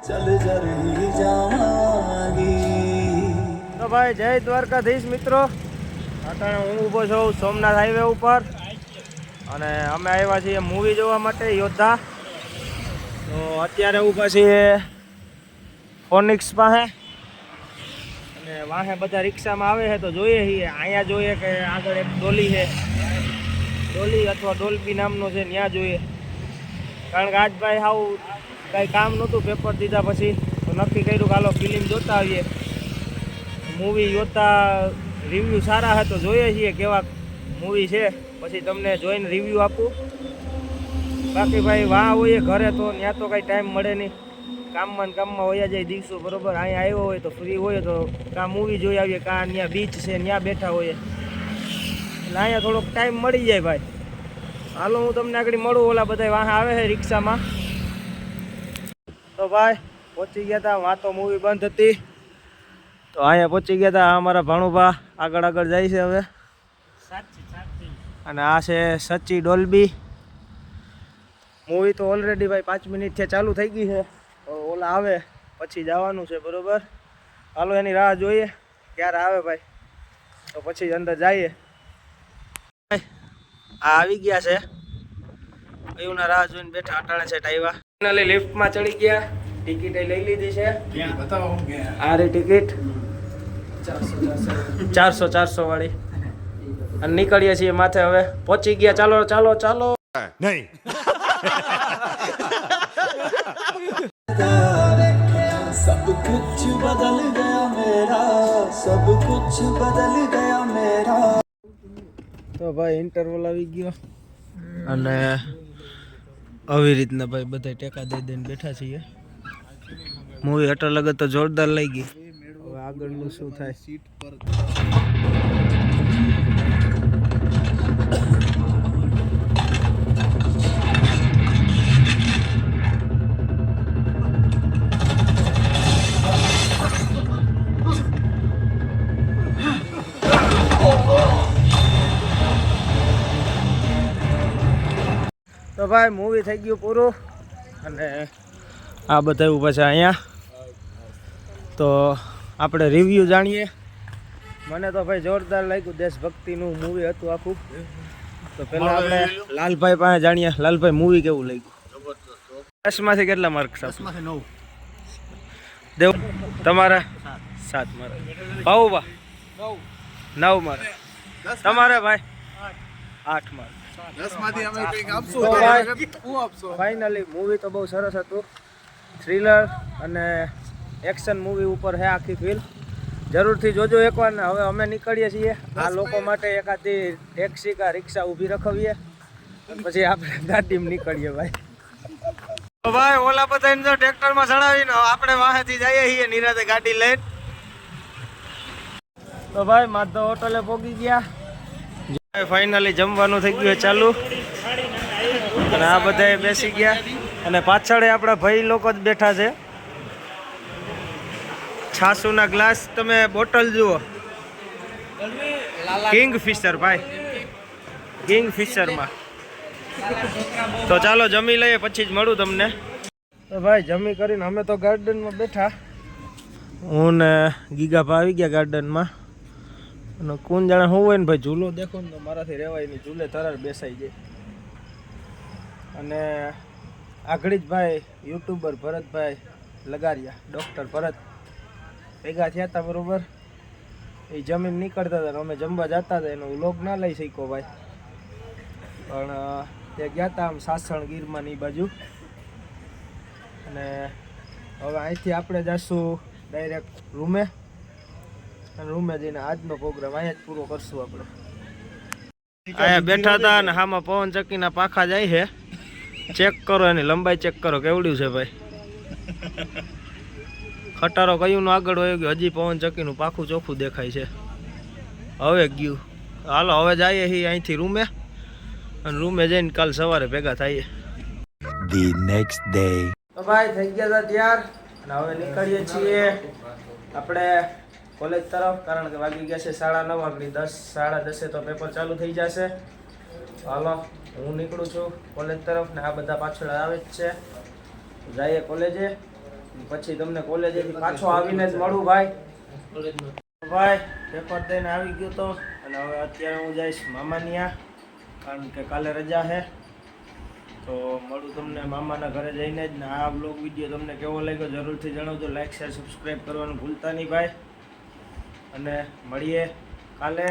चल जा रही जावांगी। તો ભાઈ જય દ્વારકાધીશ મિત્રો, અત્યારે હું ઊભો છું સોમનાથ હાઈવે ઉપર અને અમે આવ્યા છીએ મૂવી જોવા માટે યોદ્ધા. તો અત્યારે ઊભા છીએ ફોનિક્સ પાસે અને વાહે બધા રિક્ષામાં આવે છે તો જોઈએ છીએ અહીંયા જોઈએ કે આગળ એક ડોલી છે, ડોલી અથવા ડોલ્બી નામનો છે, ત્યાં જોઈએ. કારણ કે આજ ભાઈ હાવ કાંઈ કામ નહોતું, પેપર દીધા પછી તો નક્કી કર્યું કે હાલો ફિલ્મ જોતા આવીએ. મૂવી જોતા રિવ્યૂ સારા છે તો જોઈએ છીએ કેવા મૂવી છે, પછી તમને જોઈને રિવ્યૂ આપું. બાકી ભાઈ વાહ હોઈએ ઘરે તો ત્યાં તો કાંઈ ટાઈમ મળે નહીં, કામમાં વયા જાય દિવસો બરાબર. અહીંયા આવ્યો હોય તો ફ્રી હોય તો કાં મૂવી જોઈ આવીએ, કાં ત્યાં બીચ છે ત્યાં બેઠા હોઈએ, એટલે અહીંયા થોડોક ટાઈમ મળી જાય ભાઈ. હાલો હું તમને આગળ મળું, ઓલા બધા વાહ આવે છે રિક્ષામાં. તો ભાઈ પહોંચી ગયા હતા, વાં તો મૂવી બંધ હતી તો અહીંયા પહોંચી ગયા હતા. અમારા ભાણુભા આગળ જાય છે હવે, અને આ છે સચ્ચી ડોલ્બી. મૂવી તો ઓલરેડી ભાઈ 5 મિનિટથી ચાલુ થઈ ગઈ છે, તો ઓલા આવે પછી જવાનું છે બરાબર. હાલો એની રાહ જોઈએ ક્યારે આવે ભાઈ, તો પછી અંદર જઈએ. આ આવી ગયા છે, એના રાહ જોઈને બેઠા, અટાણે છે આવ્યા. ફાઇનલી લિફ્ટમાં ચડી ગયા, ટિકિટ લઈ લીધી છે. આ રી ટિકિટ 400 વાળી, અને નીકળીએ છીએ માથે હવે. પહોંચી ગયા, ચાલો ચાલો ચાલો. નહીં सब कुछ बदल गया मेरा, सब कुछ बदल गया मेरा. તો ભાઈ ઇન્ટરવલ આવી ગયો અને આવી રીતના ભાઈ બધા ટેકા દઈ દઈને બેઠા છીએ. મૂવી અટલ લગત તો જોરદાર લઈ ગઈ. હવે આગળનું શું થાય. સીટ પર તો ભાઈ મૂવી થઈ ગયું પૂરું અને આ બધા ઊભા છે અહીંયા. તો આપણે રિવ્યૂ જાણીએ. મને તો ભાઈ જોરદાર લાગ્યું, દેશભક્તિનું મૂવી હતું આખું. તો પહેલાં આપણે લાલભાઈ પાસે જાણીએ. લાલભાઈ મૂવી કેવું લાગ્યું? 10માંથી કેટલા માર્ક? 10માંથી 9. દેવ તમારા 7 માર્ક. ભાઉભા 9 માર્ક. તમારે ભાઈ 8 માર્ક. 10માંથી અમે કંઈક આપશું. તો ભાઈ હું આપશો? ફાઇનલી મૂવી તો બહુ સરસ હતું. થ્રિલર અને એક્શન મૂવી ઉપર છે આખી ફિલ્મ. જરૂરથી જોજો એકવાર ને. હવે અમે નીકળીએ છીએ, આ લોકો માટે એકાદી ટેક્સી કા રિક્ષા ઊભી રખવીએ, પછી આપણે ગાડીમાં નીકળીએ ભાઈ. તો ભાઈ ઓલા બધાને જો ટ્રેક્ટરમાં ચડાવીને આપણે વાહેથી જઈએ છીએ નિરાતે ગાડી લઈને. તો ભાઈ માધવ હોટલે પહોંચી ગયા. ફાઇનલી જમવાનું થઈ ગયું ચાલુ, અને આ બધા બેસી ગયા, અને પાછળ આપણા ભાઈ લોકો જ બેઠા છે. છાસુના ગ્લાસ, તમે બોટલ જુઓ, કિંગફિશર ભાઈ, કિંગફિશરમાં. તો ચાલો જમી લઈએ, પછી જ મળું તમને. તો ભાઈ જમી કરીને અમે તો ગાર્ડનમાં બેઠા. હું ને ગીગાભા આવી ગયા ગાર્ડનમાં. અને કોણ જાણે હું હોય ને ભાઈ, ઝૂલો દેખો ને તો મારાથી રહેવાય નહીં, ઝૂલે તરત બેસાઈ જાય. અને આગળ જ ભાઈ યુટ્યુબર ભરતભાઈ લગારિયા, ડૉક્ટર ભરત ભેગા થયા હતા બરાબર. એ જમીન નીકળતા હતા, અમે જમવા જતા હતા, એનો વ્લોગ ના લઈ શક્યો ભાઈ, પણ તે ગયા હતા આમ સાસણ ગીરમાં ની બાજુ. અને હવે અહીંથી આપણે જઈશું ડાયરેક્ટ રૂમે, અને રૂમે જઈને આજનો પ્રોગ્રામ અહીંયા જ પૂરો કરશું આપણે. અહીંયા બેઠા હતા અને હામાં પવન ચક્કીના પાખા જાય છે. ચેક કરો, એની લંબાઈ ચેક કરો કેવડ્યું છે ભાઈ. ખટારો કયું નું આગળ વયો ગયો, હજી પવન ચક્કીનું પાખું ચોખ્ખું દેખાય છે. હવે ગયું. હાલો હવે જઈએ છીએ અહીંથી રૂમે, અને રૂમે જઈને કાલ સવારે ભેગા થઈએ. The next day. તો ભાઈ થઈ ગયા હતા તૈયાર, અને હવે નીકળીએ છીએ આપણે કોલેજ તરફ. કારણ કે વાગી ગયા છે 9:30, આગળ 10:30 તો પેપર ચાલુ થઈ જશે. હાલો હું નીકળું છું કોલેજ તરફ, ને આ બધા પાછળ આવે જ છે. જઈએ કોલેજે. પછી તમને કોલેજેથી પાછો આવીને જ મળું ભાઈ. ભાઈ પેપર દઈને આવી ગયો તો અને હવે અત્યારે હું જઈશ મામાની ત્યાં, કારણ કે કાલે રજા છે. તો મળું તમને મામાના ઘરે જઈને જ. ને આ બ્લોગ વિડીયો તમને કેવો લાગ્યો જરૂરથી જણાવજો. લાઈક શેર સબસ્ક્રાઈબ કરવાનું ભૂલતા નહીં ભાઈ. અને મળીએ કાલે.